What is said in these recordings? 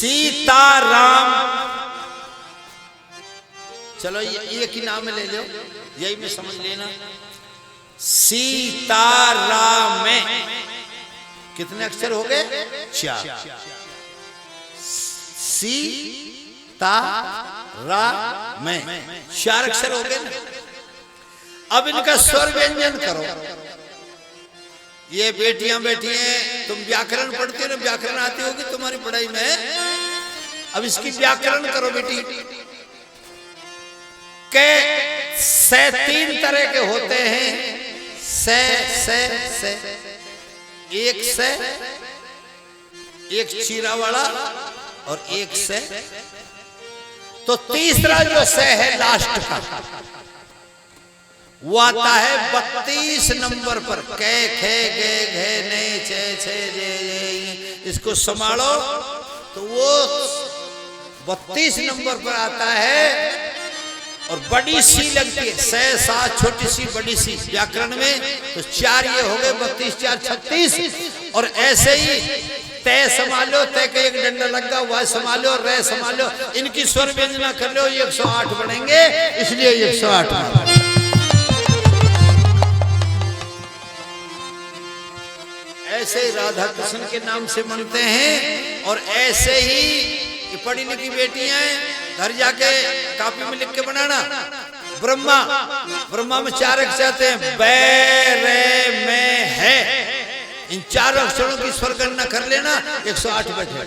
सीताराम। चलो ये एक ही नाम ले लो, यही में समझ लेना। सीताराम में कितने अक्षर हो गए? 4। सीताराम में 4 अक्षर हो गए ना। अब इनका स्वर व्यंजन करो। ये बेटियां बैठी हैं, तुम व्याकरण पढ़ते हो ना, व्याकरण आती होगी तुम्हारी पढ़ाई में। अब इसकी व्याकरण करो बेटी। के से 3 तरह के होते हैं। से एक चीरा वाला और एक से। तो तीसरा जो से है लास्ट का, वो आता है 32 नंबर पर। कै खे गे घे ने छे छे जे जे। इसको संभालो तो वो 32 नंबर पर आता है और बड़ी सी लगती है। से सा छोटी सी बड़ी सी व्याकरण में। तो 4 ये हो गए, 32 4 36। और ऐसे ही तय संभालो, तय का एक डंडा लगा हुआ संभालो, रे संभालो, इनकी स्वर व्यंजना कर लो, 108 बनेंगे। इसलिए 108 ऐसे ही राधा कृष्ण के नाम से मनते हैं। और ऐसे ही ये पढ़ी लिखी बेटियां घर जाके कॉपी में लिख के बनाना। ब्रह्मा में 4 अक्षर आते हैं। बै रे में है। इन 4 अक्षरों की स्वर गणना कर लेना, 108 बैठे।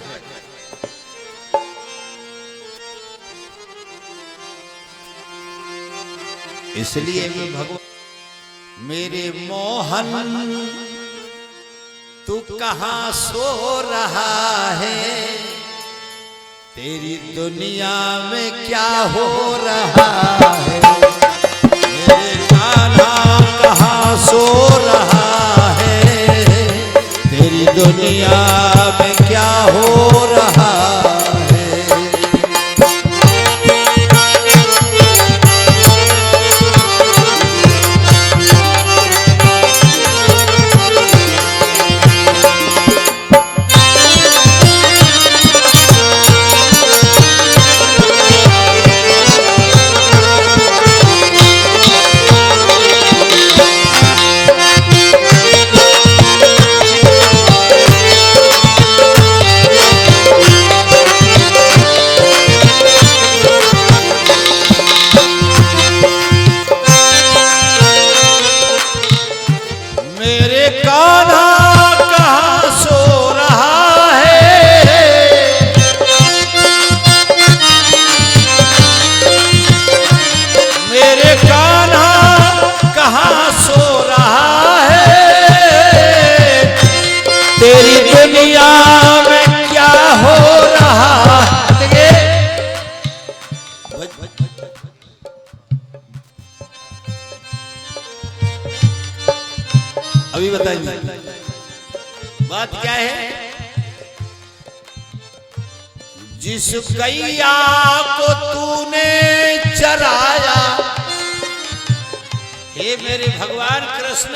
इसलिए मैं भगवान मेरे मोहन तू कहां सो रहा है, तेरी दुनिया में क्या हो रहा है। मेरे कान्हा कहां सो रहा है, तेरी दुनिया में क्या हो रहा है। तेरी दुनिया में क्या हो रहा है। अभी बताइए बात क्या है। जिस गैया को तूने चराया, हे मेरे भगवान कृष्ण,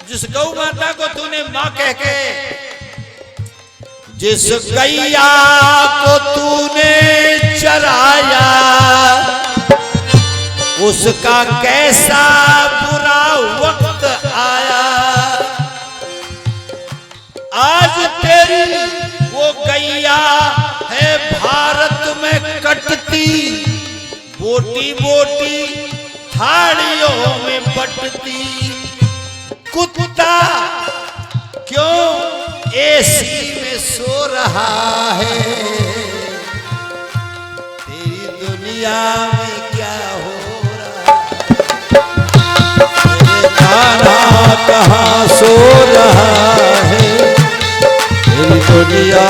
जिस गौ माता को तूने मां कह के, जिस गैया को तूने चराया, उसका कैसा बुरा वक्त आया। आज तेरी वो गैया है भारत में कटती, बोटी बोटी थालियों में बटती। कुत्ता क्यों एसी में सो रहा है, तेरी दुनिया में क्या हो रहा है। मेरे कान्हा कहाँ सो रहा है, तेरी दुनिया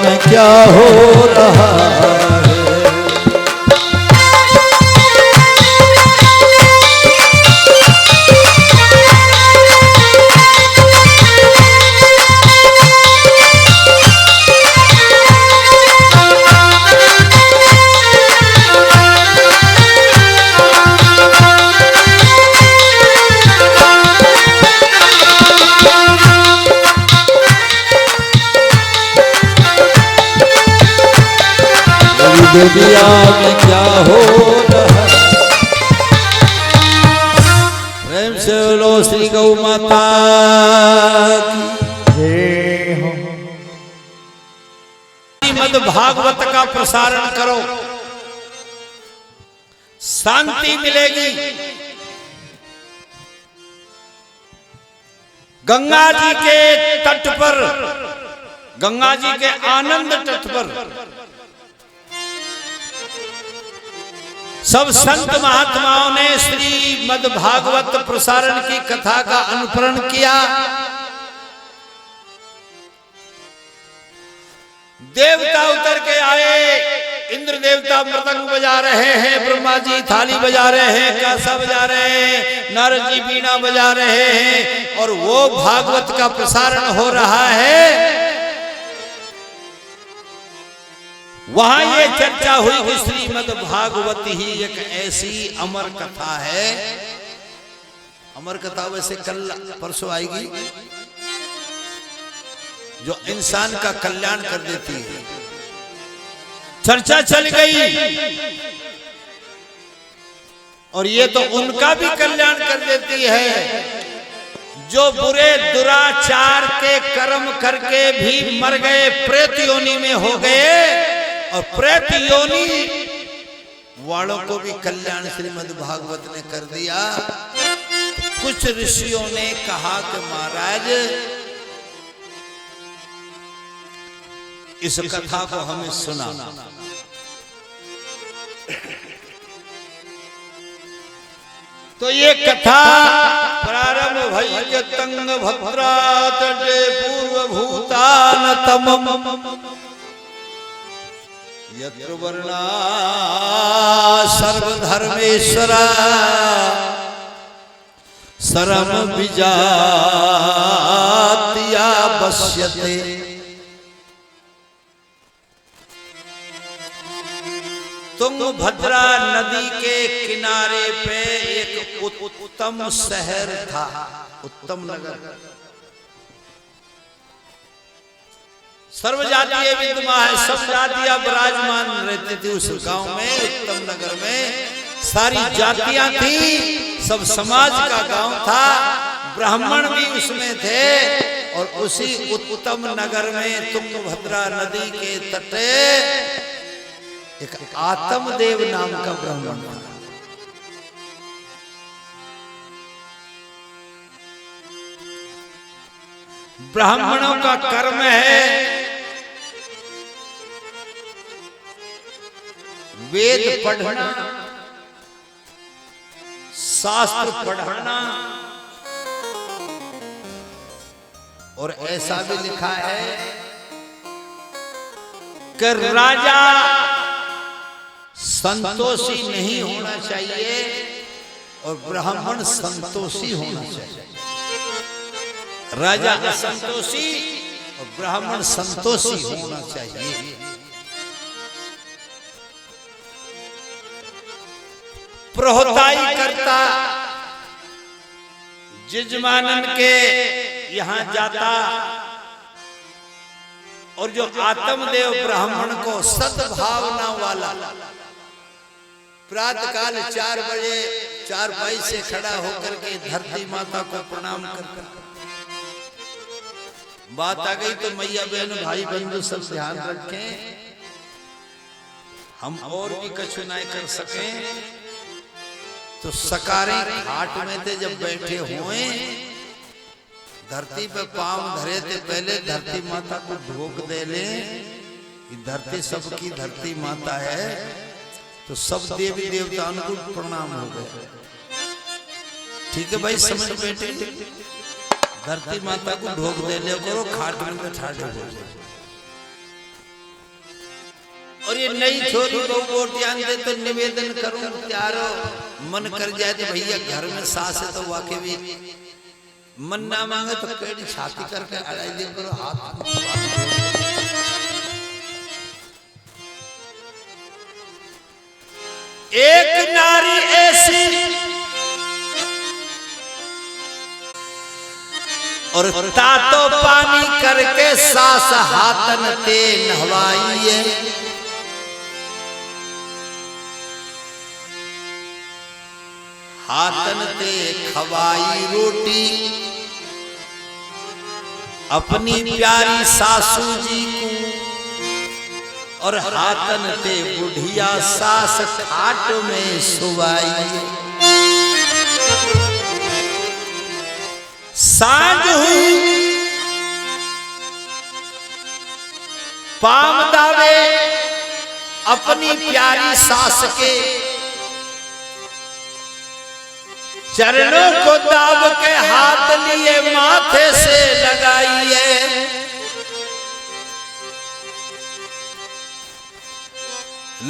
में क्या हो रहा है। दुनिया में क्या हो रहा। प्रेम से बोलो श्री गौ माता की जय हो। श्रीमद् भागवत का प्रसारण करो, शांति मिलेगी। गंगा जी के तट पर, गंगा जी के आनंद तट पर सब संत महात्माओं ने श्रीमद् भागवत प्रसारण की कथा का अनुकरण किया। देवता उतर के आए, इंद्र देवता मृदंग बजा रहे हैं, ब्रह्मा जी थाली बजा रहे हैं, कासा बजा रहे हैं, नारद जी बीणा बजा रहे हैं और वो भागवत का प्रसारण हो रहा है। वहां ये चर्चा हुई कि श्रीमद् भागवत ही एक ऐसी अमर कथा है। अमर कथा वैसे कल परसों आएगी, जो इंसान का कल्याण कर देती है। चर्चा चल गई और ये तो उनका भी कल्याण कर देती है जो बुरे दुराचार के कर्म करके भी मर गए, प्रेत योनि में हो गए, और प्रेत योनि वालों को भी कल्याण श्रीमद् भागवत ने कर दिया। कुछ ऋषियों ने कहा कि महाराज इस कथा को हमें सुना। तो ये कथा प्रारंभ भई तंग भद्रा तटे पूर्व भूतान तमम यत्र वर्णा सर्वधर्मेश्वरा सरम विजात्या बस्यते। तुंगभद्रा नदी के किनारे पे एक उत्तम शहर था, उत्तम नगर। सर्वजातीय विद्यमान, सब जातियां विराजमान रहती थी उस गांव में, उत्तम नगर में। सारी जातियां थी, सब समाज का गांव था, ब्राह्मण भी उसमें थे। और उसी उत्तम नगर में तुंगभद्रा नदी के तटे एक आत्मदेव नाम का ब्राह्मण था। ब्राह्मणों का कर्म है वेद पढ़ना, शास्त्र पढ़ना, और ऐसा भी लिखा है कि राजा संतोषी नहीं होना चाहिए और ब्राह्मण संतोषी होना चाहिए। राजा असंतोषी और ब्राह्मण संतोषी होना चाहिए। प्रोहताई करता यजमानन के यहां जाता और जो आत्मदेव ब्राह्मण को सद्भावना वाला प्रातः काल 4 बजे चारपाई से खड़ा होकर के धरती माता को प्रणाम करता। बात आ गई तो मैया बहन भाई बंधु सब ध्यान रखें, हम और भी कछु नहीं कर सके। तो सकारे घाट में थे जब बैठे हुए, धरती पे पांव धरे थे, पहले धरती माता को ढोक दे ले, धरती सबकी धरती माता है। तो सब देवी देवताओं को प्रणाम हो गए। ठीक है भाई, समझ बैठे, धरती माता को ढोक दे ले करो, खाट में बैठा दे। और ये नई छोरी को वोट दे तो निवेदन करूं, त्यारो मन कर जाए तो भैया घर में सास है तो वाकई भी मन ना मांगे तो केड़ी छाती करके अड़ाई दे करो, हाथ। एक नारी ऐसी और तातो पानी करके सास हाथन ते नहवाई है। हाथन ते खवाई रोटी अपनी प्यारी सासू जी को, और हाथन ते बुढ़िया सास खाट में सुवाई। सांझ हुई पाम दावे अपनी प्यारी सास के, चरणों को दाब के हाथ लिए माथे से लगाइए।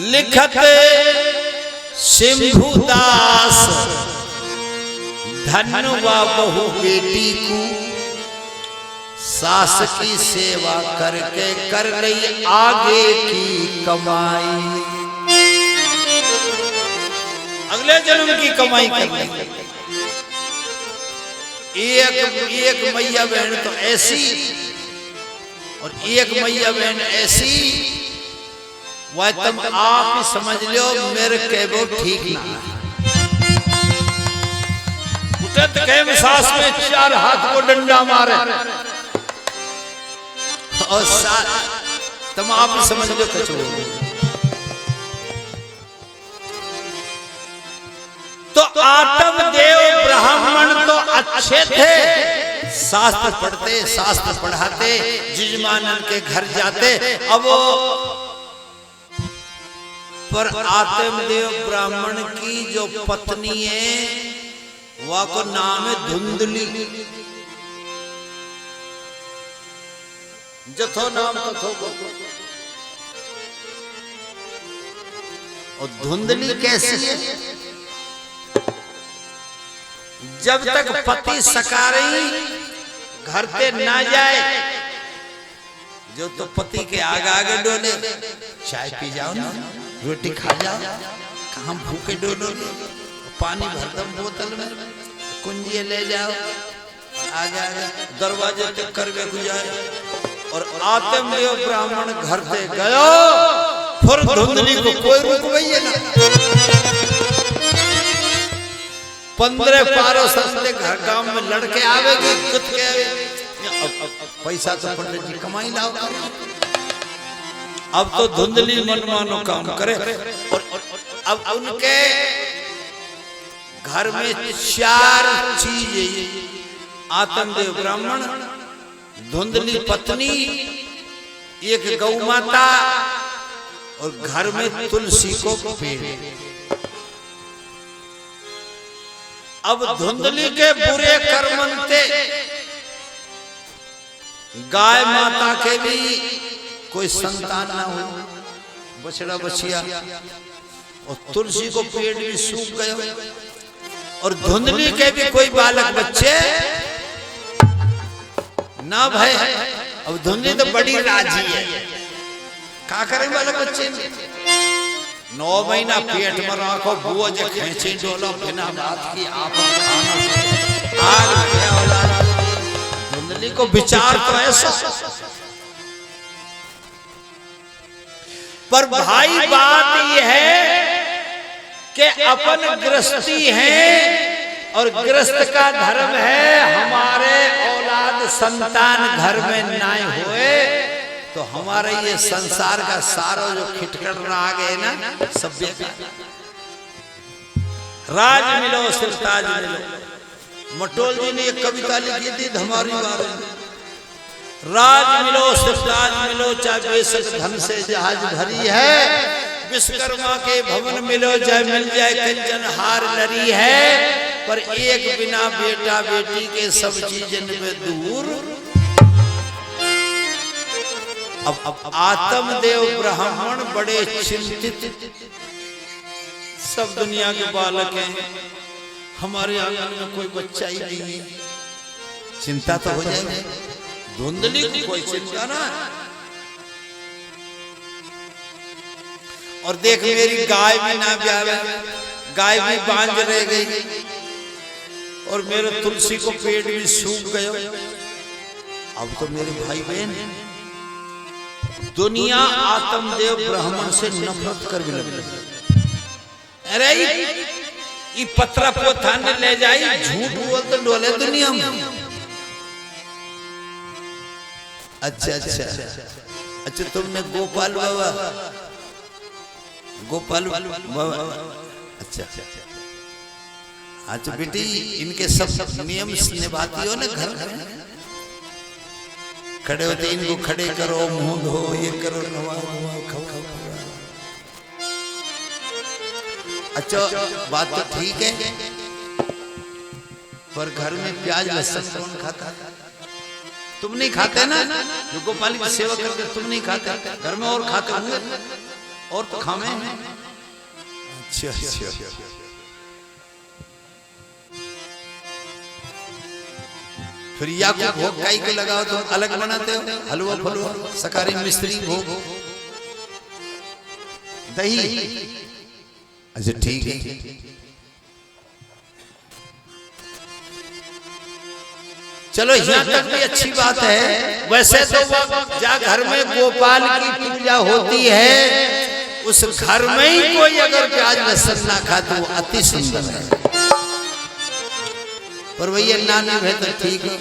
लिखत शंभुदास धन्यवा बहु बेटी को, सास की सेवा करके कर रही आगे की कमाई। अगले जन्म की कमाई कर रही। एक मैया बहन तो ऐसी और एक मैया बहन ऐसी, वह तुम आप ही समझ लो मेरे के वो ठीक ना। उठत के सास में 4 हाथ को डंडा मारे, और तुम आप ही समझ लो कचो। तो आत्म देव ब्राह्मण तो अच्छे थे, शास्त्र पढ़ते शास्त्र पढ़ाते, यजमानन के घर जाते। अब पर आत्मदेव ब्राह्मण की जो पत्नी है वह को नाम है धुंधली। जथो नाम तथो। और धुंधली कैसी है? जब तक पति सकारी घर पे ना जाए, जो तो पति के आगे आगे डोले, चाय पी जाओ ना, रोटी खा जाओ, कहाँ भूखे डोलो, पानी भर दो बोतल में, कुंजी ले जाओ, आगे आगे दरवाजे तक करके गुजारे। और आत्मदेव ब्राह्मण घर से गयो, फिर धुंधली को कोई रुकवाइए ना। 15 पारो सस्ते घर गांव में लड़के आवेगी, कुछ के पैसा तो पंडित जी कमाई लाओ। अब तो धुंधली मनमानो काम करे। और अब उनके घर में 4 चीजें, आत्मदेव ब्राह्मण, धुंधली पत्नी, एक गौ माता, और घर में तुलसी को पेड़। अब धुंधली के बुरे कर्मंते गाय माता के भी कोई संतान ना हो, बछड़ा बछिया, और तुलसी को पेड़ भी सूख गए, और धुंधली के भी कोई बालक बच्चे ना भाई। अब धुंधली तो बड़ी राजी है, क्या करे बालक बच्चे? 9 महीना पेट में रखो, बुआ जे खेचे डोलो, बिना बात की आप खाना। धुंधली को विचार तो ऐसा। पर भाई बात यह है कि अपन गृहस्थी है, और गृहस्थ का धर्म है हमारे औलाद संतान घर में ना होए, तो हमारे ये संसार का सारो जो खिटखट रहा गए ना, सब बेकार। राज मिलो सिरताज मिलो। मटोल जी ने एक कविता लिखी थी हमारी बारे में। राज मिलो सिरताज मिलो, चाहे बेशक धन से जहाज भरी है, विश्वकर्मा के भवन मिलो, चाहे मिल जाए कंचन हार लरी है, पर एक बिना बेटा बेटी के सब चीजन में दूर। अब आत्मदेव ब्राह्मण बड़े चिंतित, सब दुनिया के बालक हैं, हमारे आंगन में कोई बच्चा ही नहीं है, चिंता तो हो जाएगी। धुंधली की कोई चिंता ना। और देख मेरी गाय भी ना ब्यावे, गाय भी बांझ रह गई, और मेरे तुलसी को पेड़ भी सूख गयो। अब तो मेरे भाई बहन दुनिया आत्मदेव ब्राह्मण से नफरत कर भी लगी। अरे ये पत्रा पोथान ले जाई झूठ बोल तो डोले दुनिया में। अच्छा अच्छा अच्छा, तुमने गोपाल बाबा अच्छा अच्छा बेटी, इनके सब नियम निभाती हो ना घर में? खड़े होते इनको खड़े करो, मुंह धो, ये करो, खाओ। अच्छा बात तो ठीक है, पर घर में प्याज लहसुन कौन खाता? तुम नहीं खाते ना, जो गोपाल की सेवा करते तुम नहीं खाते, घर में और खाते होंगे, और तो खावे। अच्छा अच्छा, फिर या को भोग काई को लगाओ तो अलग बनाते हो? हलवा फलवा सकारी मिस्त्री भोग दही। अच्छा ठीक है, चलो यहाँ तक भी अच्छी बात है। वैसे तो जा घर में गोपाल की पूजा होती है, उस घर में ही कोई अगर प्याज लहसुन ना खा तो अति सुंदर है। पर भैया नानी है तो ठीक है,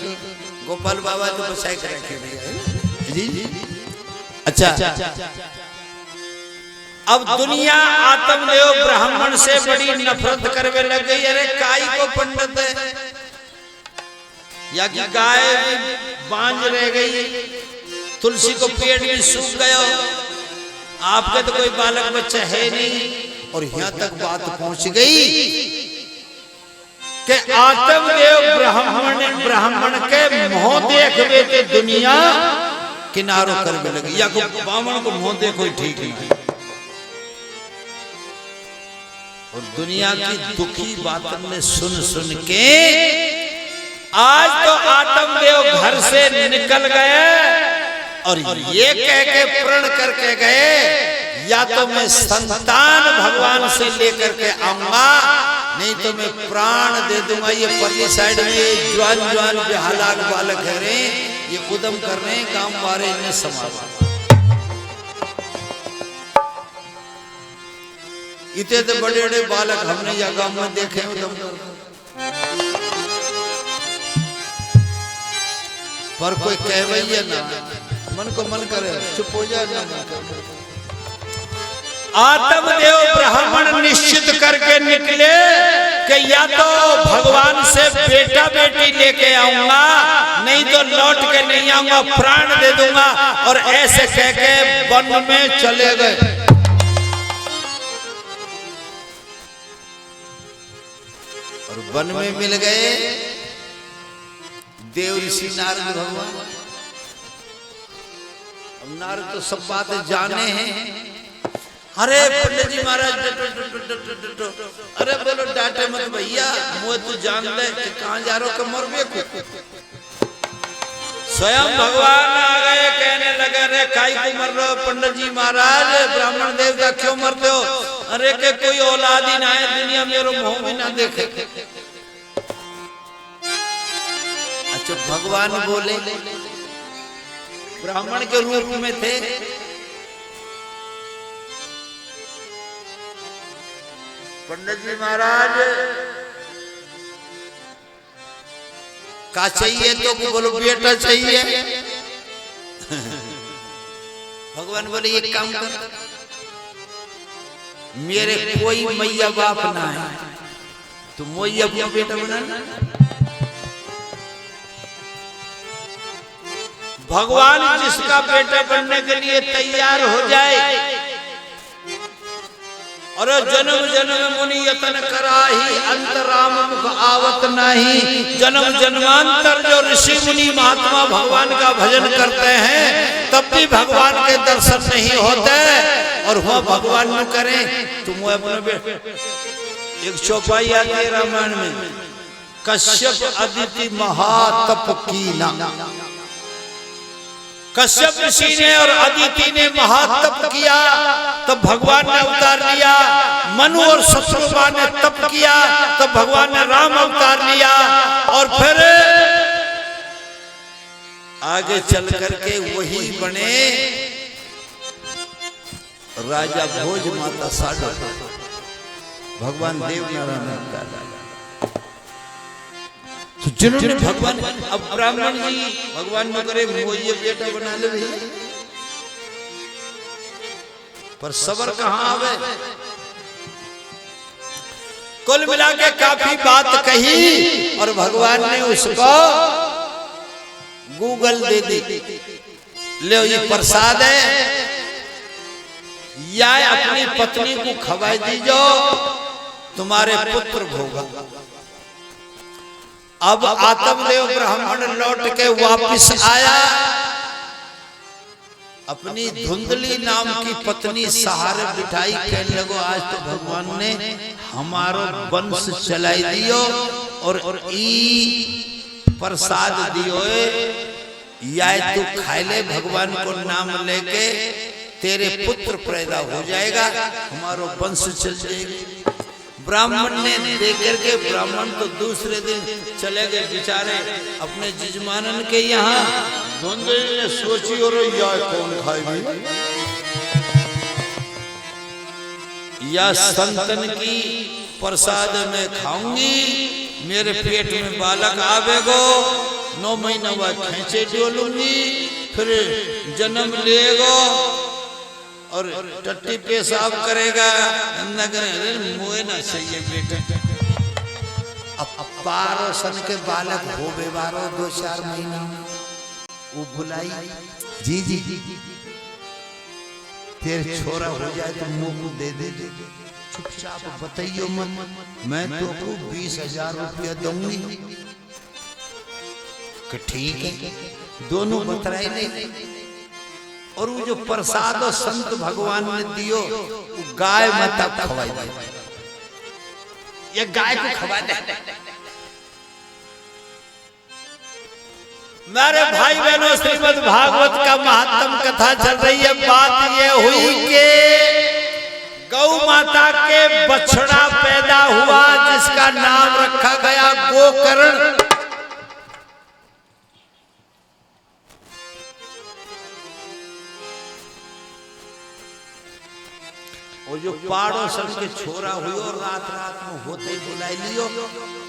गोपाल बाबा तो बचाए कर रखे जी। अच्छा, अब दुनिया आत्मदेव ब्राह्मण से बड़ी नफरत करने लग गई। अरे काई को पंडित है, या कि गाय बांझ रह गई, तुलसी को पेड़ भी सूख गया, आपके तो कोई बालक बच्चा है नहीं। और यहाँ तक बात पहुंच गई कि आत्मदेव ब्राह्मण के मुंह देखवे ते दुनिया किनारों करने लगी, या को ब्राह्मण को मुंह देखो ठीक नहीं। और दुनिया की दुखी बातों में सुन के आज तो आत्मदेव घर से निकल गए और ये कह के प्रण करके गए, या तो मैं संतान भगवान से लेकर के आऊंगा, नहीं तो मैं प्राण दे दूंगा। ये परली साइड में जवान बेहालात बालक है रे, ये उदम कर रहे हैं, काम वारे इन्हें समाज इतने तो बड़े बड़े बालक हमने या गांव में देखे उदम कर, पर कोई कहवैया ना, मन को मन करे, चुप हो जाए ना। आत्मदेव ब्राह्मण निश्चित करके निकले कि या तो भगवान से बेटा बेटी लेके आऊंगा, नहीं तो लौट के नहीं आऊंगा, प्राण दे दूंगा। और ऐसे कह के वन में चले गए। और वन में मिल गए देव ऋषि नारद भगवान। नारद तो सब बातें जाने हैं। अरे पंडित जी महाराज, अरे बोलो डांटे मत भैया, मुझे तू जान ले कि कहाँ जा रहे हो, कमर में स्वयं भगवान आ गए, कहने लगे रे काई को मर रहे हो पंडित जी महाराज, ब्राह्मण देवता क्यों मरते हो? अरे के कोई औलाद ही ना है दुनिया में, मेरे मुंह भी ना देखे। अच्छा भगवान बोले, ब्राह्मण के रूप में थे, पंडित जी महाराज का चाहिए? तो बोलो बेटा चाहिए। भगवान बोले एक काम कर, मेरे कोई मैया बाप ना है, तो मैया अपना बेटा बनाना। भगवान जिसका बेटा बनने के लिए तैयार हो जाए, और जन्म जन्म मुनि यतन कराही, अंतराम मुख आवत नहीं। जन्म जन्मांतर जो ऋषि मुनि महात्मा भगवान का भजन करते हैं, तब भी भगवान के दर्शन नहीं होते। और वह भगवान न करें तुम अपने एक चौपाई आती है रामायण में, कश्यप अदिति महातप कीना। कश्यप ऋषि ने और अदिति ने महातप किया, तब भगवान ने अवतार लिया। मनु और शत्रुघ्न ने तप किया, तब भगवान ने राम अवतार लिया। और फिर आगे चल करके वही बने राजा भोज माता साडा। भगवान देव नारायण दादा। तो जिन्होंने भगवान, अब ब्राह्मण जी भगवान में करे मुझे बेटा बना ले भैया, पर सबर कहां आवे। कुल मिला के काफी बात कही और भगवान ने उसको गूगल दे दी, ले ये प्रसाद है, या अपनी पत्नी को खवा दीजो, तुम्हारे पुत्र भोगा। अब आत्मदेव ब्राह्मण लौट के वापिस आया, अपनी धुंधली नाम की पत्नी सहारे बिठाई, कहने लगो आज तो भगवान ने हमारो वंश चलाई दियो और ई प्रसाद दियो, या तू खाए ले, भगवान को नाम लेके तेरे पुत्र पैदा हो जाएगा, हमारो वंश चल जाएगा। ब्राह्मण ने देकर के, ब्राह्मण तो दूसरे दिन चले गए बेचारे अपने जजमानन के यहाँ। धुंधली ने सोची और या कौन खाएगी, या संतन की प्रसाद में खाऊंगी, मेरे पेट में बालक आवेगो, 9 महीना बाद खींचे डोलूंगी, फिर जन्म लेगो और टट्टी पेशाब करेगा, मुए ना चाहिए बेटे। अब 12 सन के बालक हो बे, 2-4 महीना वो बुलाई, जी जी तेरे छोरा हो जाए तो मुंह को दे दे, चुपचाप बताइयो मत, मैं तो को 20,000 रुपया दूंगी। ठीक है, दोनों बतराए नहीं। और वो जो प्रसाद और संत भगवान ने दियो, वो गाय माता खवाई दे, ये गाय को खवा दे। मेरे भाई बहनों, श्रीमद् भागवत का महात्म कथा चल रही है। बात ये हुई कि गौ माता के बछड़ा पैदा हुआ, जिसका नाम रखा गया गोकर्ण। और जो पाड़ोसन के छोरा हुई और रात रात में होते बुलाई लियो।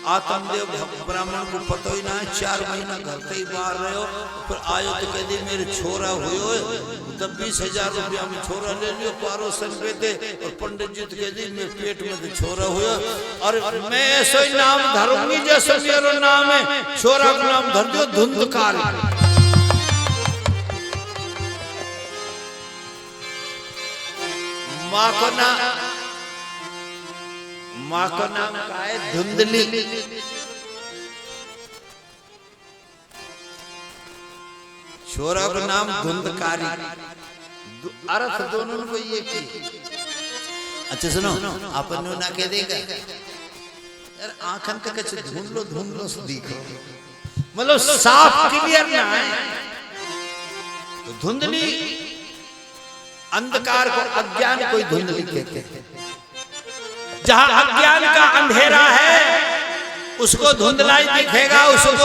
आत्मदेव ब्राह्मण को पता ही ना है, 4 महीना घर से ही बाहर रहे हो, फिर आयो तो कह दी मेरे छोरा हुई हो, तब 20,000 रुपया में छोरा ले लियो, पाड़ोसन पे दे। और पंडित जी कह दी मेरे पेट में तो छोरा हुआ, और मैं ऐसा ही नाम धरूंगी जैसे मेरा नाम है, छोरा का नाम धर दो धुंधकारी। माँ को नाम का है धुंधली। छोरा का नाम धुंधकारी। अर्थ दोनों को ये की। अच्छा सुनो, अपन ना कह देगा यार आंखन का कच्छ ढूंढ लो दिखो, मतलब साफ क्लियर ना है। तो धुंधली अंधकार को, अज्ञान को धुंधली कहते हैं। जहां अज्ञान का अंधेरा है उसको धुंधलाई दिखेगा, उसको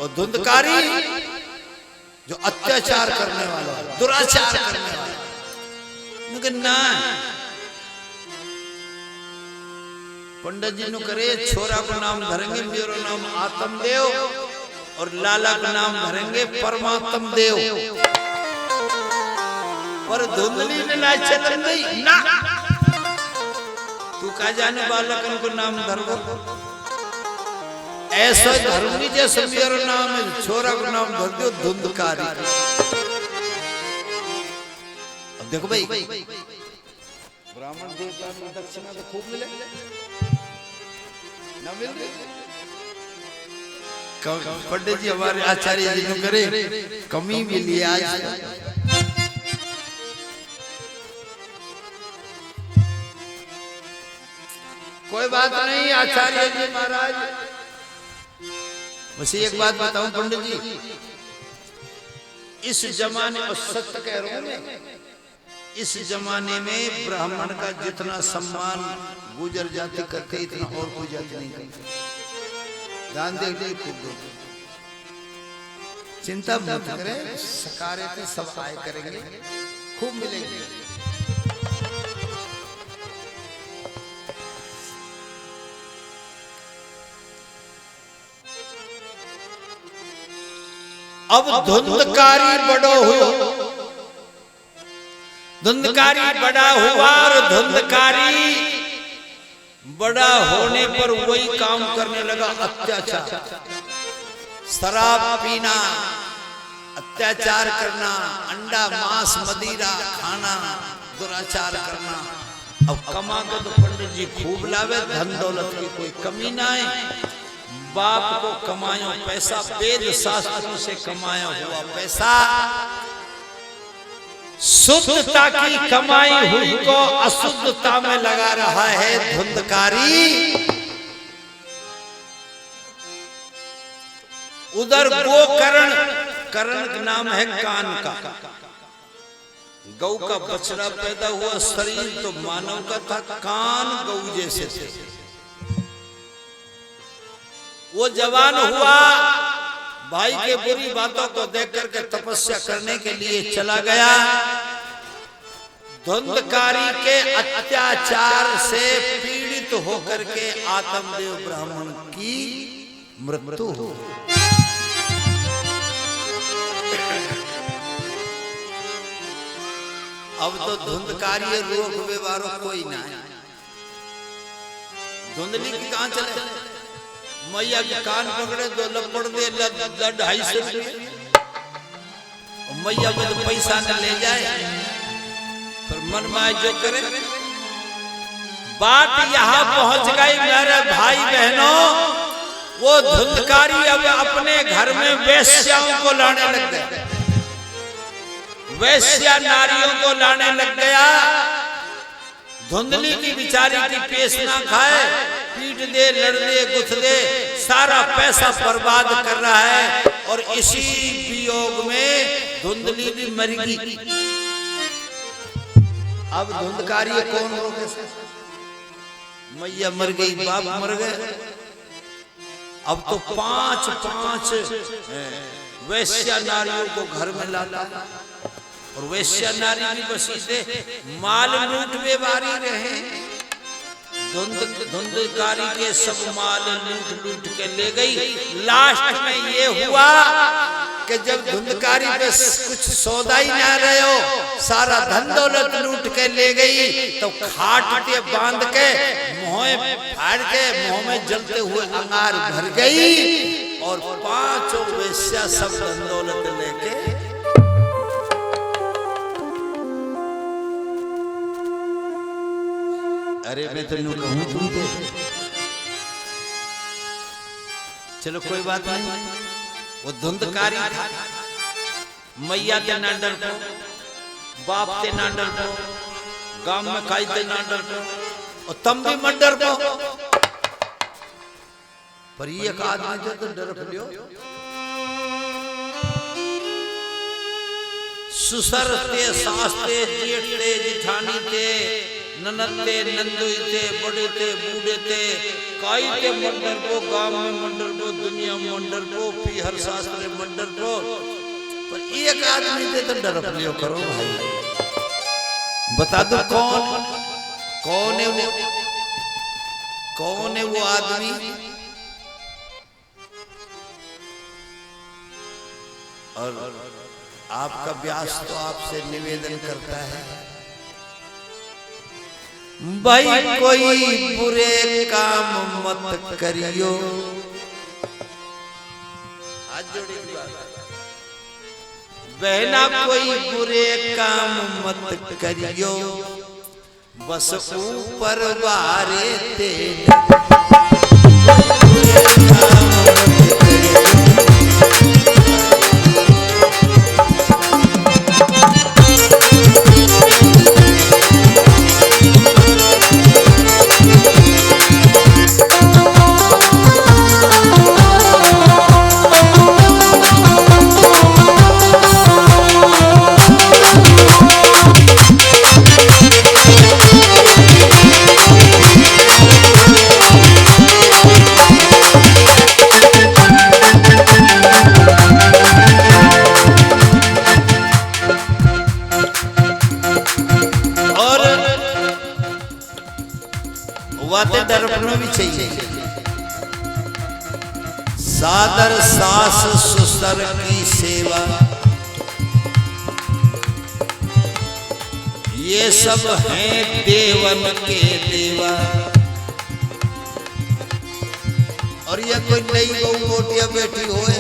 और धुंधकारी जो अत्याचार करने वाला, दुराचार करने वाला, लेकिन ना पंडित जी ने करे छोरा को नाम धरेंगे मेरा नाम आत्मदेव और लाला का नाम धरेंगे परमात्म देव। पर धुंधली ने ना चलन नहीं ना, तू का जाने बालकन को नाम धरबो, ऐसा धर्मी जैसे मेरा नाम है, छोरा को नाम धर दो धुंधकारी। अब देखो भाई, ब्राह्मण देवता में दक्षिणा तो खूब मिले ना मिल रही। पंडित जी हमारे आचार्य जी ने करे कमी मिली आज। कोई बात नहीं आचार्य जी महाराज, बस एक बात बताऊं पंडित जी, इस जमाने, और सत्य कह रहा हूं मैं, इस जमाने में ब्राह्मण का जितना सम्मान गुजर जाति करते इतना और कोई जाति नहीं करते। ध्यान दे खूब, चिंता मत करें, सकारे सब आए करेंगे, खूब मिलेंगे। अब धुंधकारी बड़ो हुआ, धुंधकारी बड़ा हुआ और धुंधकारी बड़ा होने पर वही काम करने लगा, अत्याचार, शराब पीना, अत्याचार करना, अंडा मांस मदिरा खाना, दुराचार करना। अब कमा के तो पंडित जी खूब लावे, धन दौलत की कोई कमी ना है। बाप को कमायो पैसा, वेद शास्त्रों से कमाया हुआ पैसा, शुद्धता की कमाई हुई को अशुद्धता में लगा रहा है धुंधकारी। उधर गोकर्ण, कर्ण नाम है कान का, गौ का बछड़ा पैदा हुआ, शरीर तो मानव का था, कान गौ जैसे थे। वो जवान हुआ, भाई के बुरी बातों को देख करके तपस्या करने के लिए चला गया। धुंधकारी के अत्याचार से पीड़ित होकर के आत्मदेव ब्राह्मण की मृत्यु हो। अब तो धुंधकारी रोग व्यवहार कोई ना है, धुंधली की कहां चले, मैया के कान पकड़े, दो लपड़ दे, 250 रुपये, मैया को तो पैसा न ले जाए, पर मन माय जो करे। बात यहां पहुंच गई मेरे भाई बहनों, वो धुंधकारी अब अपने घर में वेश्याओं को लाने लग गया, वैश्या नारियों को लाने लग गया। धुंधली की बिचारी की पेश ना खाए, पीट दे, लड़ दे, गुथ दे, सारा पैसा बर्बाद कर रहा है। और इसी वियोग में धुंधली भी मरेगी। अब धुंधकारी कौन रोके, मैया मर गई, बाप मर गए। अब तो 5-5 वैश्या नारियों को घर में लाता, और वैश्या नारी भी बसीते माल लूट व्यवहारी रहे। धुंधकारी के सब माल लूट के ले गई। लास्ट में ये हुआ कि जब धुंधकारी पे कुछ सौदा ही ना रहे हो, सारा धन दौलत लूट के ले गई, तो खाट के बांध के मुंह फाड़ के मुंह में जलते हुए अंगार भर गई, और 5 वैश्या सब धन दौलत लेके अरे मैं तो यूं कहूं तुम दे, चलो कोई बात नहीं। वो धुंधकारी था, मैया ते ना डर को, बाप ते ना डर को, गांव में खाई ते ना डर को, और तुम भी मत डर को। पर एक आदमी जो तो डर लियो, सुसर ते, सास ते, जेठ ते, जिठानी ते, ननदे, नंदुई ते, बड़े ते, बूढ़े ते, काई ते मंडर को, गांव में मंडर को, दुनिया मंडर को, पीहर शास्त्र मंडर को। पर एक आदमी ते तो डर लियो करो भाई, बता दो कौन है वो, कौन है वो आदमी। और आपका व्यास तो आपसे निवेदन करता है, भाई कोई बुरे काम मत करियो। बहना कोई बुरे काम मत करियो, बस ऊपर वारे ते सादर सास ससुर की सेवा, ये सब हैं देवन के देवा। और ये कोई नई बहू मोटिया बेटी होए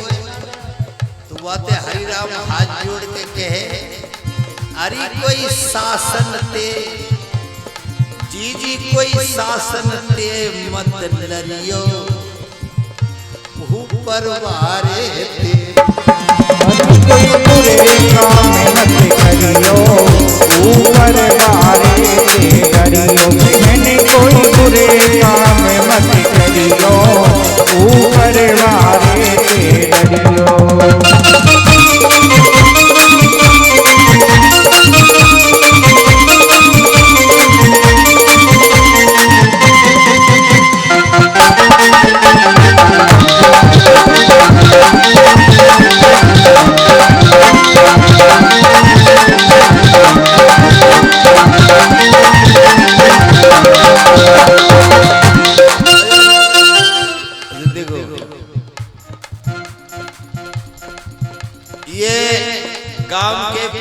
तो बातें हरि राम हाथ जोड़ के कहे, अरे कोई शासन ते जी कोई शासन ते मत लरियो ऊपर वारे ते, कोई बुरे काम मत करियो ऊपर वारे ते करियो। मैंने कोई बुरे काम मत करियो ऊपर वारे ते करियो।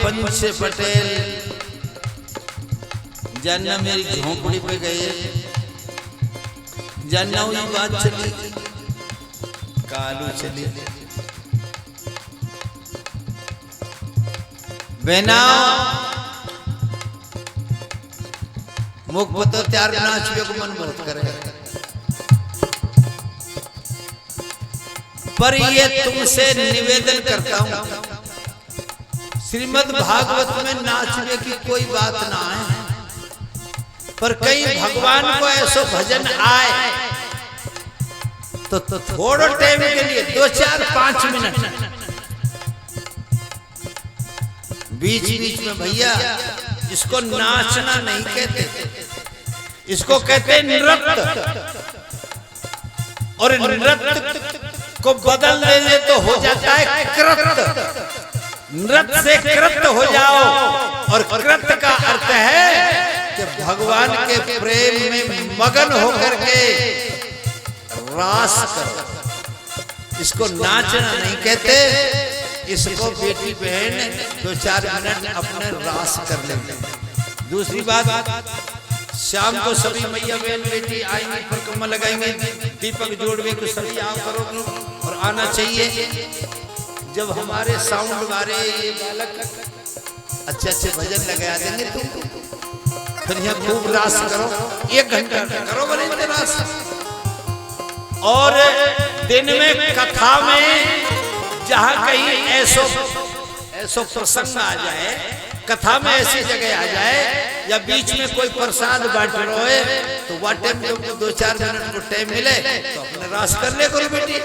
पंच पटेल जानना मेरी झोंपड़ी पे गए, जानना हुई बात चली, कालू चली बेना मुख पतो त्यार नाचवे को मन बहुत करे, पर ये तुमसे निवेदन करता हूं, श्रीमद् भागवत में नाचने की कोई बात ना है, पर कहीं भगवान को ऐसा भजन आए तो थोड़ा टाइम के लिए 2-4-5 मिनट बीच बीच में भैया, इसको नाचना नहीं कहते, इसको कहते नृत्य। और नृत्य को बदल देने तो हो जाता है कृत्य, नृत्य से कृत्य हो जाओ। और कृत्य का अर्थ है कि भगवान के प्रेम में मगन होकर के रास करो, इसको नाचना नहीं कहते, इसको बेटी बहन 2-4 मिनट अपने रास कर लेंगे। दूसरी बात, शाम को सभी मैया बहन बेटी आएंगे, परिक्रमा लगाएंगे, दीपक जोड़वे को सभी आओ करो और आना चाहिए। जब हमारे साउंड वाले ये बालक अच्छे भजन लगा देंगे तुम, फिर यहाँ खूब रास करो, 1 घंटा करो बोले रास। और दिन में कथा में जहाँ कहीं ऐसो प्रसंग आ जाए, कथा में ऐसी जगह आ जाए या बीच में कोई प्रसाद बांट रहा है तो वह टाइम 2-4 मिनट को टाइम मिले तो अपने रास कर ले करो बेटी।